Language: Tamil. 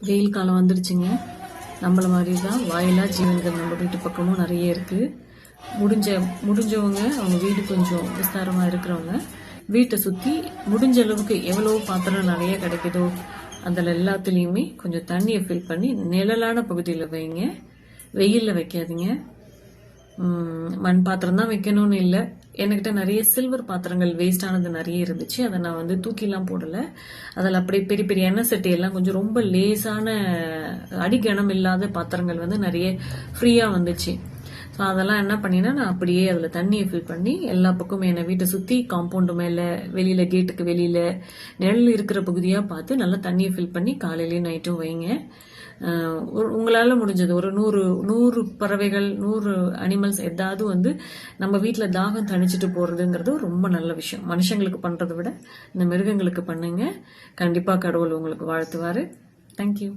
வெயில் காலம் வந்துடுச்சுங்க. நம்மள மாதிரி தான் வாயிலா ஜீவன்கள் நம்ம வீட்டு பக்கமும் நிறைய இருக்குது. முடிஞ்சவங்க அவங்க வீடு கொஞ்சம் விஸ்தாரமாக இருக்கிறவங்க வீட்டை சுற்றி முடிஞ்ச அளவுக்கு எவ்வளோ பாத்திரம் நிறைய கிடைக்குதோ அதில் எல்லாத்துலேயுமே கொஞ்சம் தண்ணியை ஃபில் பண்ணி நிழலான பகுதியில் வைங்க. வெயிலில் வைக்காதீங்க. மண் பாத்திரம் தான் வைக்கணும்னு இல்லை. என்கிட்ட நிறைய சில்வர் பாத்திரங்கள் வேஸ்டானது நிறைய இருந்துச்சு. அதை நான் தூக்கிலாம் போடலை. அதில் அப்படியே பெரிய பெரிய எண்ணெய் சட்டி எல்லாம் கொஞ்சம் ரொம்ப லேசான அடிக்கணம் இல்லாத பாத்திரங்கள் நிறைய ஃப்ரீயாக வந்துச்சு. ஸோ அதெல்லாம் என்ன பண்ணினா நான் அப்படியே அதில் தண்ணியை ஃபில் பண்ணி எல்லா பக்கமும் என்னை வீட்டை சுற்றி காம்பவுண்டு மேலே வெளியில் கேட்டுக்கு வெளியில் நிழல் இருக்கிற பகுதியாக பார்த்து நல்லா தண்ணியை ஃபில் பண்ணி காலையிலேயும் நைட்டும் வைங்க. உங்களால் முடிஞ்சது ஒரு 100 பறவைகள் 100 அனிமல்ஸ் ஏதாவது நம்ம வீட்டில் தாகம் தணிச்சிட்டு போகிறதுங்கிறது ரொம்ப நல்ல விஷயம். மனுஷங்களுக்கு பண்ணுறதை விட இந்த மிருகங்களுக்கு பண்ணுங்க. கண்டிப்பாக கடவுள் உங்களுக்கு வாழ்த்துவார். தேங்க்யூ.